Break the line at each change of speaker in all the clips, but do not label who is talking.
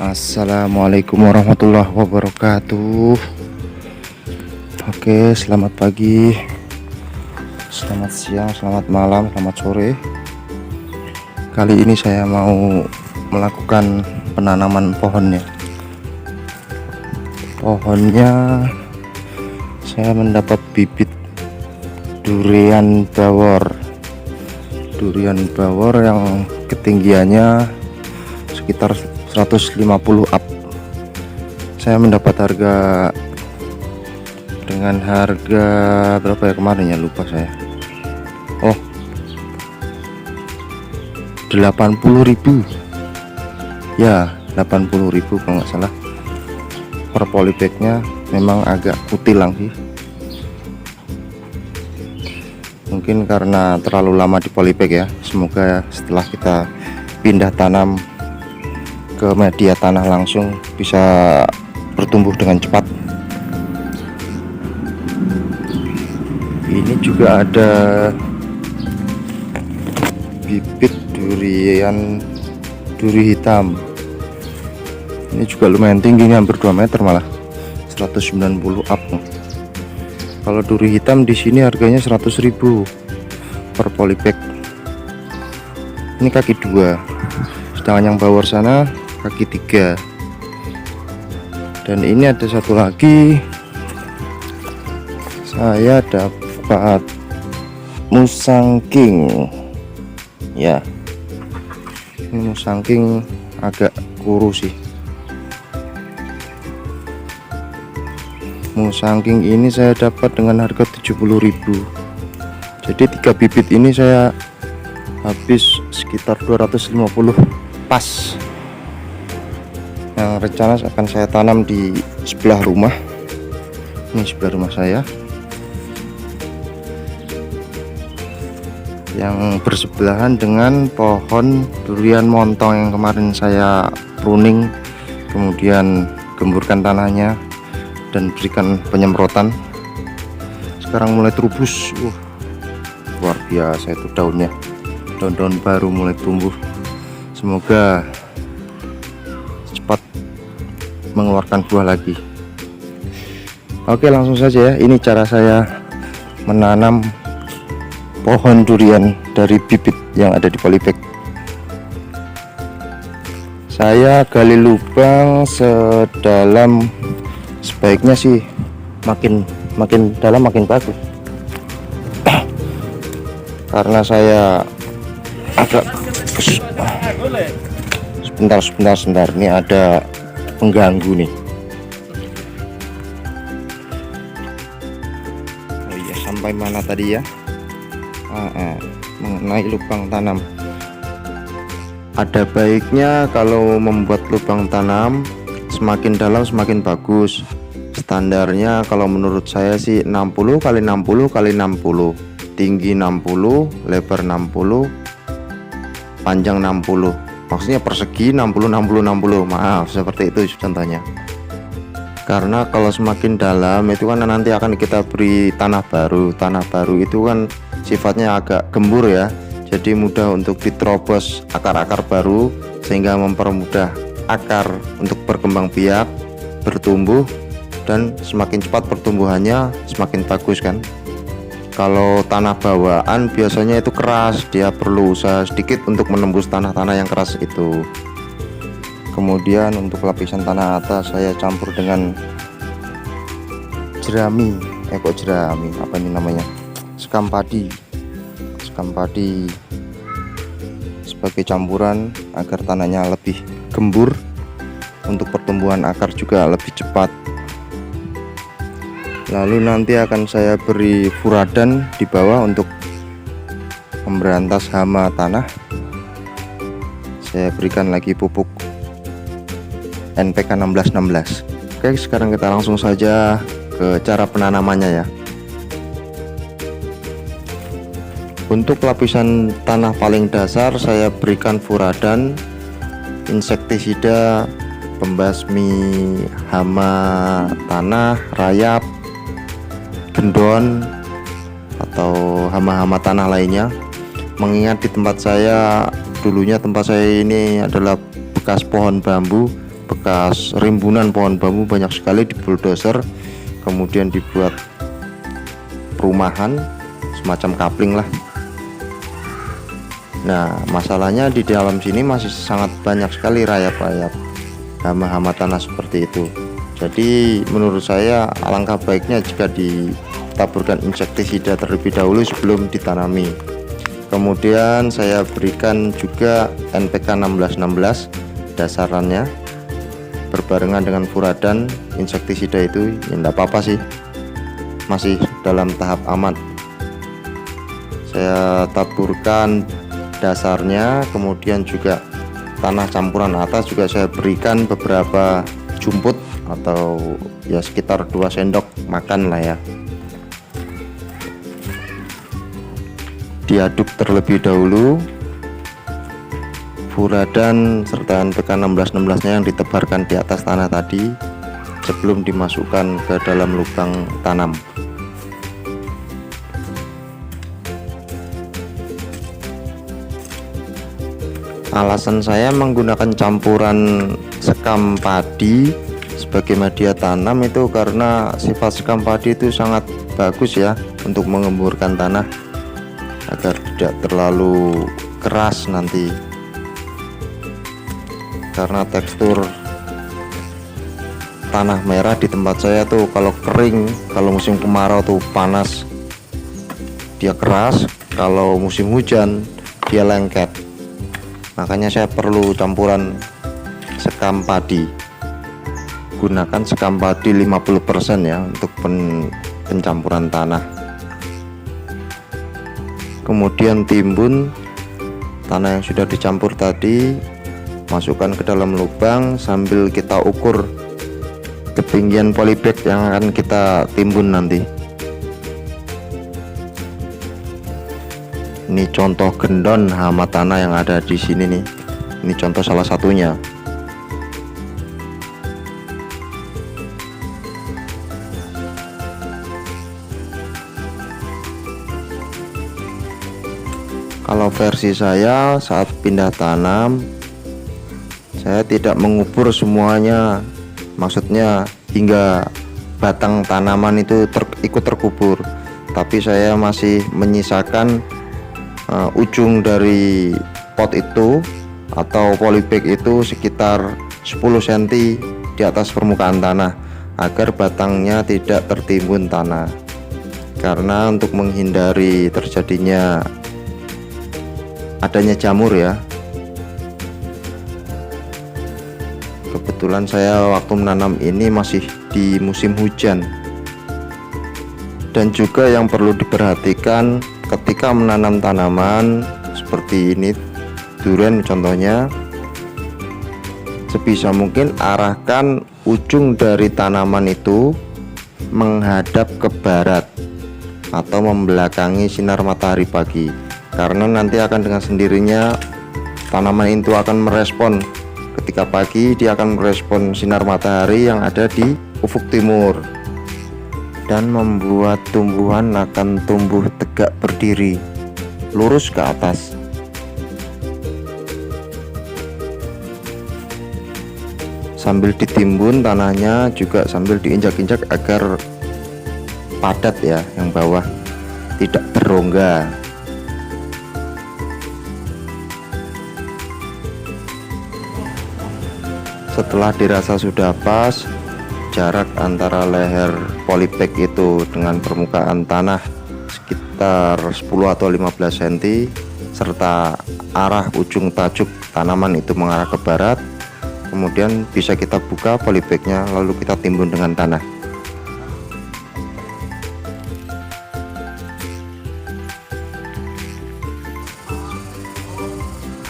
Assalamualaikum warahmatullahi wabarakatuh. Oke, selamat pagi, selamat siang, selamat malam, selamat sore. Kali ini saya mau melakukan penanaman pohonnya. Pohonnya saya mendapat bibit durian bawor. Durian bawor yang ketinggiannya sekitar 150 up. Saya mendapat harga dengan harga berapa ya kemarin ya, lupa saya. Oh, 80.000 ya, 80.000 kalau nggak salah. Per polybagnya memang agak kutilang sih, mungkin karena terlalu lama di polybag ya. Semoga setelah kita pindah tanam ke media tanah langsung bisa bertumbuh dengan cepat. Ini juga ada bibit duri hitam. Ini juga lumayan tinggi, ini hampir 2 meter malah, 190 up. Kalau duri hitam di sini harganya 100.000 per polybag. Ini kaki 2, sedangkan yang bawor sana kaki 3. Dan ini ada satu lagi, saya dapat Musang King ya. Ini Musang King agak kurus sih. Musang King ini saya dapat dengan harga 70.000. Jadi 3 bibit ini saya habis sekitar 250 pas. Yang rencana akan saya tanam di sebelah rumah. Ini sebelah rumah saya yang bersebelahan dengan pohon durian montong yang kemarin saya pruning, kemudian gemburkan tanahnya dan berikan penyemprotan. Sekarang mulai terubus, luar biasa itu daunnya. Daun-daun baru mulai tumbuh. Semoga cepat mengeluarkan buah lagi. Oke, langsung saja ya. Ini cara saya menanam pohon durian dari bibit yang ada di polybag. Saya gali lubang sedalam, sebaiknya sih makin dalam makin bagus. Karena saya agak sebentar, ini ada pengganggu nih. Oh iya, sampai mana tadi ya? Mengenai lubang tanam, ada baiknya kalau membuat lubang tanam semakin dalam semakin bagus. Standarnya kalau menurut saya sih 60 x 60 x 60, tinggi 60, lebar 60, panjang 60. Maksudnya persegi 60 60 60. Maaf, seperti itu contohnya. Karena kalau semakin dalam itu kan nanti akan kita beri tanah baru. Tanah baru itu kan sifatnya agak gembur ya. Jadi mudah untuk diterobos akar-akar baru, sehingga mempermudah akar untuk berkembang biak, bertumbuh, dan semakin cepat pertumbuhannya semakin bagus kan. Kalau tanah bawaan biasanya itu keras, dia perlu usaha sedikit untuk menembus tanah-tanah yang keras itu. Kemudian untuk lapisan tanah atas saya campur dengan jerami, apa ini namanya, sekam padi sebagai campuran agar tanahnya lebih gembur, untuk pertumbuhan akar juga lebih cepat. Lalu nanti akan saya beri furadan di bawah untuk memberantas hama tanah. Saya berikan lagi pupuk NPK 1616. Oke, sekarang kita langsung saja ke cara penanamannya ya. Untuk lapisan tanah paling dasar saya berikan furadan, insektisida, pembasmi hama tanah, rayap, gendon, atau hama-hama tanah lainnya. Mengingat di tempat saya dulunya, tempat saya ini adalah bekas pohon bambu bekas rimbunan pohon bambu banyak sekali di bulldozer, kemudian dibuat perumahan semacam kapling lah. Nah, masalahnya di dalam sini masih sangat banyak sekali rayap-rayap hama-hama tanah seperti itu. Jadi menurut saya alangkah baiknya jika ditaburkan insektisida terlebih dahulu sebelum ditanami. Kemudian saya berikan juga NPK 1616 dasarannya berbarengan dengan furadan insektisida itu. Ya enggak apa-apa sih, masih dalam tahap aman. Saya taburkan dasarnya, kemudian juga tanah campuran atas juga saya berikan beberapa jumput atau ya sekitar 2 sendok makan lah ya. Diaduk terlebih dahulu furadan serta NPK 1616 nya yang ditebarkan di atas tanah tadi sebelum dimasukkan ke dalam lubang tanam. Alasan saya menggunakan campuran sekam padi sebagai media tanam itu karena sifat sekam padi itu sangat bagus ya untuk mengemburkan tanah agar tidak terlalu keras nanti, karena tekstur tanah merah di tempat saya tuh kalau kering, kalau musim kemarau tuh panas dia keras, kalau musim hujan dia lengket. Makanya saya perlu campuran sekam padi. Gunakan sekam padi 50% ya untuk pencampuran tanah. Kemudian timbun tanah yang sudah dicampur tadi, masukkan ke dalam lubang sambil kita ukur ketinggian polybag yang akan kita timbun nanti. Ini contoh gendon hama tanah yang ada di sini nih. Ini contoh salah satunya. Kalau versi saya saat pindah tanam, saya tidak mengubur semuanya, maksudnya hingga batang tanaman itu ikut terkubur, tapi saya masih menyisakan ujung dari pot itu atau polybag itu sekitar 10 cm di atas permukaan tanah agar batangnya tidak tertimbun tanah. Karena untuk menghindari terjadinya adanya jamur ya. Kebetulan saya waktu menanam ini masih di musim hujan. Dan juga yang perlu diperhatikan ketika menanam tanaman seperti ini, durian contohnya, sebisa mungkin arahkan ujung dari tanaman itu menghadap ke barat atau membelakangi sinar matahari pagi, karena nanti akan dengan sendirinya tanaman itu akan merespon. Ketika pagi dia akan merespon sinar matahari yang ada di ufuk timur dan membuat tumbuhan akan tumbuh tegak berdiri lurus ke atas. Sambil ditimbun tanahnya juga sambil diinjak-injak agar padat ya, yang bawah tidak berongga. Setelah dirasa sudah pas, jarak antara leher polybag itu dengan permukaan tanah sekitar 10 atau 15 cm, serta arah ujung tajuk tanaman itu mengarah ke barat. Kemudian bisa kita buka polybagnya lalu kita timbun dengan tanah.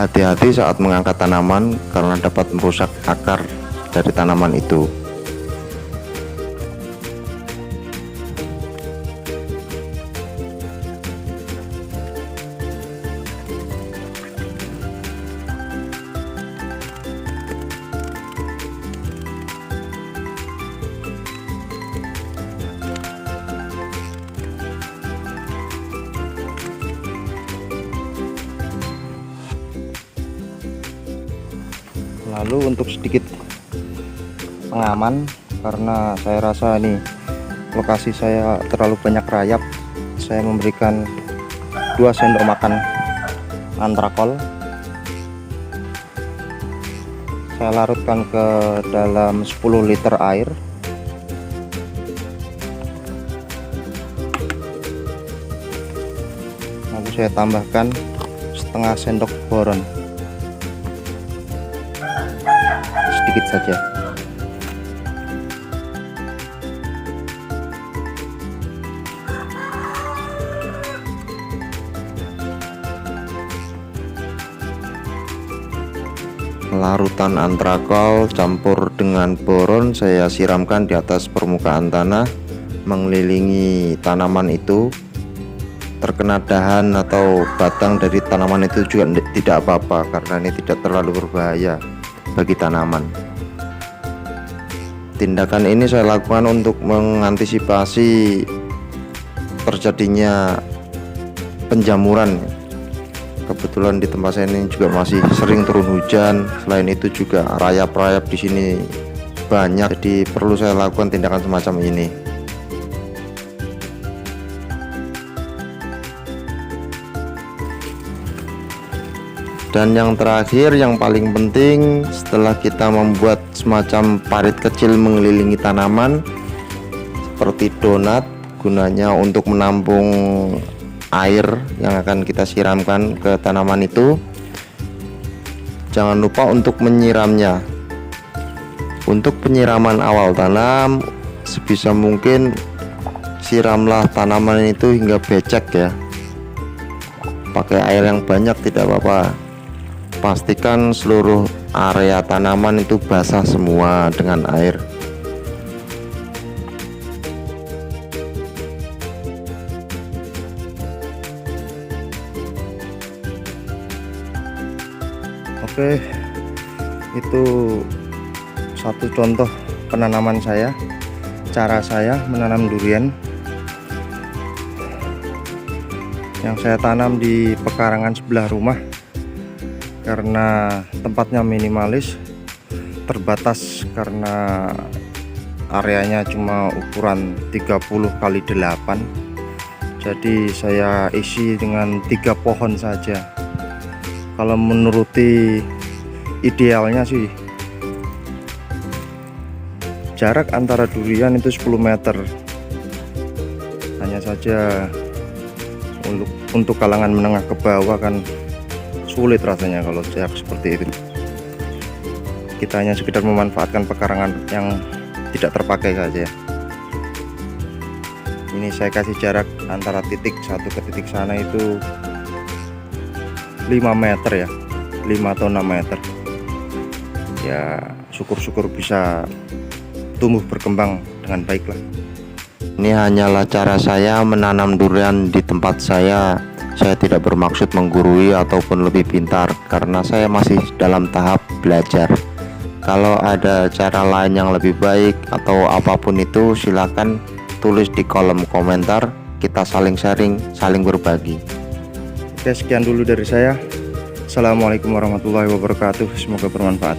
Hati-hati saat mengangkat tanaman karena dapat merusak akar dari tanaman itu. Lalu untuk sedikit pengaman, karena saya rasa ini lokasi saya terlalu banyak rayap. Saya memberikan 2 sendok makan antrakol. Saya larutkan ke dalam 10 liter air. Lalu saya tambahkan setengah sendok boron, sedikit saja. Larutan antrakol campur dengan boron saya siramkan di atas permukaan tanah, mengelilingi tanaman itu. Terkena dahan atau batang dari tanaman itu juga tidak apa-apa, karena ini tidak terlalu berbahaya bagi tanaman. Tindakan ini saya lakukan untuk mengantisipasi terjadinya penjamuran. Kebetulan di tempat saya ini juga masih sering turun hujan. Selain itu juga rayap-rayap di sini banyak, jadi perlu saya lakukan tindakan semacam ini. Dan yang terakhir, yang paling penting, setelah kita membuat semacam parit kecil mengelilingi tanaman seperti donat, gunanya untuk menampung air yang akan kita siramkan ke tanaman itu. Jangan lupa untuk menyiramnya. Untuk penyiraman awal tanam, sebisa mungkin siramlah tanaman itu hingga becek ya. Pakai air yang banyak tidak apa-apa. Pastikan seluruh area tanaman itu basah semua dengan air. Oke, itu satu contoh penanaman saya, cara saya menanam durian yang saya tanam di pekarangan sebelah rumah. Karena tempatnya minimalis, terbatas, karena areanya cuma ukuran 30x8, jadi saya isi dengan 3 pohon saja. Kalau menuruti idealnya sih jarak antara durian itu 10 meter. Hanya saja untuk kalangan menengah ke bawah kan sulit rasanya kalau jarak seperti itu. Kita hanya sekedar memanfaatkan pekarangan yang tidak terpakai saja. Ini saya kasih jarak antara titik satu ke titik sana itu 5 meter ya, 5 atau 6 meter. Ya syukur-syukur bisa tumbuh berkembang dengan baik lah. Ini hanyalah cara saya menanam durian di tempat saya. Saya tidak bermaksud menggurui ataupun lebih pintar, karena saya masih dalam tahap belajar. Kalau ada cara lain yang lebih baik atau apapun itu, silakan tulis di kolom komentar. Kita saling sharing, saling berbagi. Oke, sekian dulu dari saya. Assalamualaikum warahmatullahi wabarakatuh. Semoga bermanfaat.